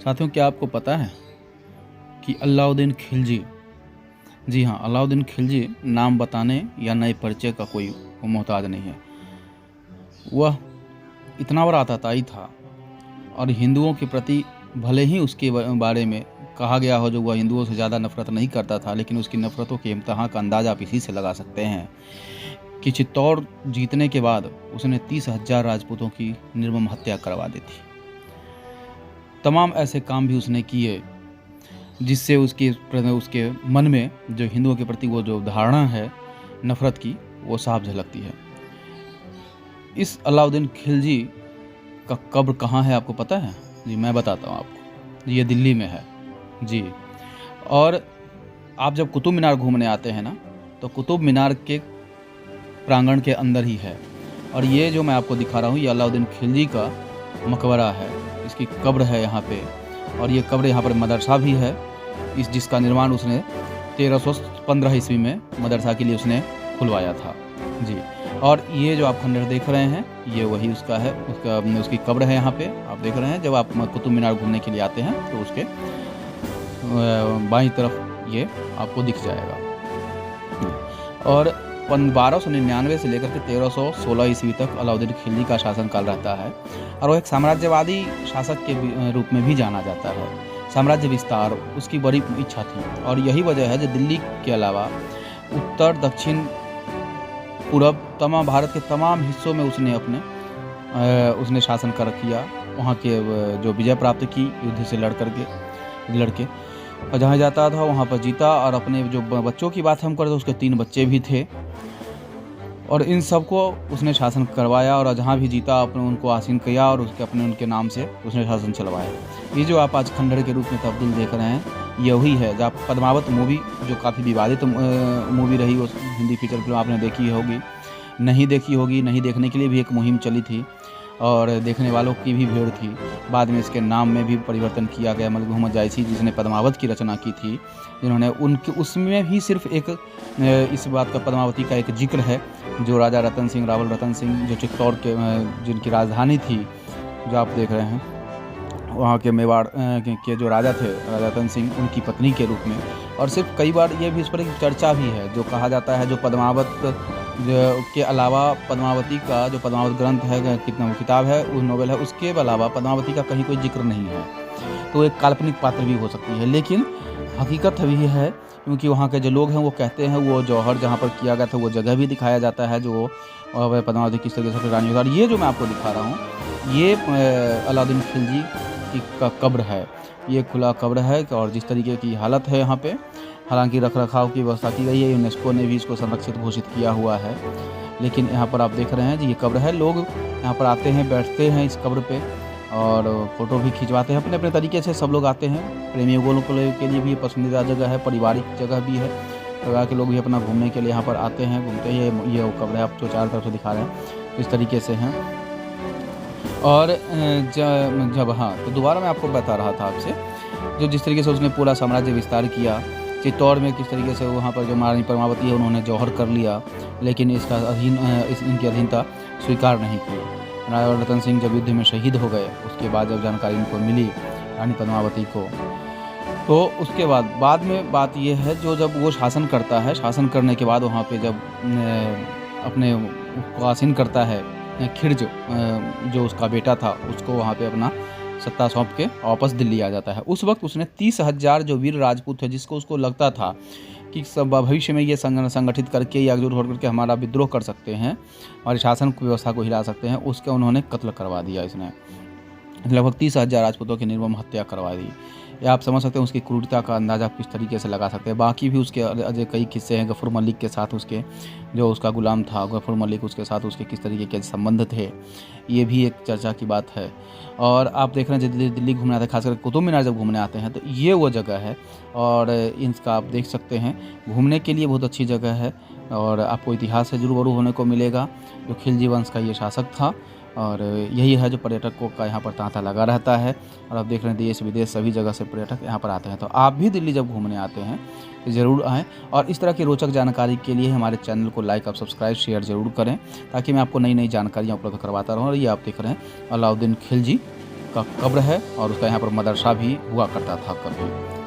साथियों, क्या आपको पता है कि अलाउद्दीन खिलजी, जी हाँ, अलाउद्दीन खिलजी नाम बताने या नए परिचय का कोई मोहताज नहीं है। वह इतना बड़ा आतताई था और हिंदुओं के प्रति भले ही उसके बारे में कहा गया हो जो वह हिंदुओं से ज़्यादा नफरत नहीं करता था, लेकिन उसकी नफरतों के इम्तहान का अंदाज़ा आप इसी से लगा सकते हैं कि चित्तौड़ जीतने के बाद उसने 30,000 राजपूतों की निर्मम हत्या करवा दी थी। तमाम ऐसे काम भी उसने किए जिससे उसके मन में जो हिंदुओं के प्रति वो जो धारणा है नफरत की, वो साफ झलकती है। इस अलाउद्दीन खिलजी का कब्र कहाँ है आपको पता है? जी मैं बताता हूँ आपको। ये दिल्ली में है जी। और आप जब कुतुब मीनार घूमने आते हैं ना, तो कुतुब मीनार के प्रांगण के अंदर ही है। और ये जो मैं आपको दिखा रहा हूँ, ये अलाउद्दीन खिलजी का मकबरा है, इसकी कब्र है यहाँ पे। और ये कब्र यहाँ पर मदरसा भी है, जिसका निर्माण उसने 1315 ईस्वी में मदरसा के लिए उसने खुलवाया था जी। और ये जो आप खंडर देख रहे हैं, ये वही उसका है, उसकी कब्र है यहाँ पे। आप देख रहे हैं, जब आप कुतुब मीनार घूमने के लिए आते हैं तो उसके बाईं तरफ ये आपको दिख जाएगा। और 1299 से लेकर के 1316 ईस्वी तक अलाउद्दीन खिलजी का शासनकाल रहता है। और वो एक साम्राज्यवादी शासक के रूप में भी जाना जाता है। साम्राज्य विस्तार उसकी बड़ी इच्छा थी, और यही वजह है जो दिल्ली के अलावा उत्तर, दक्षिण, पूरब, तमाम भारत के तमाम हिस्सों में उसने शासन कर किया। वहाँ के जो विजय प्राप्त की युद्ध से लड़के और जहाँ जाता था वहाँ पर जीता। और अपने जो बच्चों की बात हम करते तो उसके 3 बच्चे भी थे, और इन सबको उसने शासन करवाया। और जहाँ भी जीता उनको आसीन किया, और उनके नाम से उसने शासन चलवाया। ये जो आप आज खंडर के रूप में तब्दील देख रहे हैं, ये वही है। जब पद्मावत मूवी, जो काफ़ी विवादित मूवी रही, उस हिंदी फीचर फिल्म आपने देखी होगी, नहीं देखी होगी, नहीं देखने के लिए भी एक मुहिम चली थी और देखने वालों की भी भीड़ थी। बाद में इसके नाम में भी परिवर्तन किया गया। मलिक मोहम्मद जायसी जिसने पद्मावत की रचना की थी, जिन्होंने उसमें भी सिर्फ एक इस बात का, पद्मावती का एक जिक्र है, जो राजा रतन सिंह, रावल रतन सिंह, जो चित्तौड़ के जिनकी राजधानी थी, जो आप देख रहे हैं, वहाँ के मेवाड़ के जो राजा थे, राजा रतन सिंह, उनकी पत्नी के रूप में। और सिर्फ कई बार ये भी इस पर एक चर्चा भी है, जो कहा जाता है जो पद्मावत के अलावा पद्मावती का जो पद्मावत ग्रंथ है, किताब है, उस नोवेल है, उसके अलावा पद्मावती का कहीं कोई जिक्र नहीं है। तो एक काल्पनिक पात्र भी हो सकती है, लेकिन हकीकत भी है, क्योंकि वहाँ के जो लोग हैं वो कहते हैं वो जौहर जहाँ पर किया गया था वो जगह भी दिखाया जाता है, जो पद्मावती किस तरीके से रानी। और ये जो मैं आपको दिखा रहा हूँ, ये अलाउद्दीन खिलजी की कब्र है। ये खुला कब्र है, और जिस तरीके की हालत है यहाँ पे, हालांकि रखरखाव की व्यवस्था की गई है, यूनेस्को ने भी इसको संरक्षित घोषित किया हुआ है। लेकिन यहाँ पर आप देख रहे हैं जी, ये कब्र है। लोग यहाँ पर आते हैं, बैठते हैं इस कब्र पे, और फ़ोटो भी खिंचवाते हैं अपने अपने तरीके से। सब लोग आते हैं, प्रेमियों के लिए भी पसंदीदा जगह है, पारिवारिक जगह भी है। परिवार के लोग भी अपना घूमने के लिए यहाँ पर आते हैं, घूमते हैं। ये वो कब्र है, आप जो चारों तरफ से दिखा रहे हैं, इस तरीके से हैं। और जब हाँ, तो दोबारा मैं आपको बता रहा था आपसे, जो जिस तरीके से उसने पूरा साम्राज्य विस्तार किया, चित्तौड़ में किस तरीके से वहाँ पर जो महारानी पद्मावती है उन्होंने जौहर कर लिया, लेकिन इनकी अधीनता स्वीकार नहीं की। राजा रतन सिंह जब युद्ध में शहीद हो गए, उसके बाद जब जानकारी इनको मिली रानी पद्मावती को, तो उसके बाद में बात यह है, जो जब वो शासन करता है, शासन करने के बाद वहाँ पे जब अपने को आसीन करता है, खिर्ज जो उसका बेटा था, उसको वहाँ पे अपना सत्ता सौंप के वापस दिल्ली आ जाता है। उस वक्त उसने 30,000 जो वीर राजपूत थे, जिसको उसको लगता था कि सब भविष्य में ये संगठित करके या एकजुट होकर के हमारा विद्रोह कर सकते हैं, हमारी शासन व्यवस्था को हिला सकते हैं, उसके उन्होंने कत्ल करवा दिया। इसने लगभग 30,000 राजपूतों की निर्मम हत्या करवा दी। या आप समझ सकते हैं उसकी क्रूरता का अंदाज़ा किस तरीके से लगा सकते हैं। बाकी भी उसके अजय कई किस्से हैं। गफूर मलिक के साथ, उसके जो उसका गुलाम था गफूर मलिक, उसके साथ उसके किस तरीके के संबंध थे, ये भी एक चर्चा की बात है। और आप देख रहे हैं जब दिल्ली घूमने आते हैं, खासकर कुतुब मीनार जब घूमने आते हैं, तो ये वो जगह है। और इसका आप देख सकते हैं, घूमने के लिए बहुत अच्छी जगह है। और आपको इतिहास से रूबरू होने को मिलेगा, जो खिलजी वंश का ये शासक था। और यही है जो पर्यटकों का यहाँ पर तांता लगा रहता है। और आप देख रहे हैं देश विदेश सभी जगह से पर्यटक यहाँ पर आते हैं। तो आप भी दिल्ली जब घूमने आते हैं तो ज़रूर आएँ। और इस तरह की रोचक जानकारी के लिए हमारे चैनल को लाइक, आप सब्सक्राइब, शेयर ज़रूर करें, ताकि मैं आपको नई नई जानकारियाँ उपलब्ध करवाता रहूँ। और ये आप देख रहे हैं अलाउद्दीन खिलजी का कब्र है और उसका यहाँ पर मदरसा भी हुआ करता था कभी।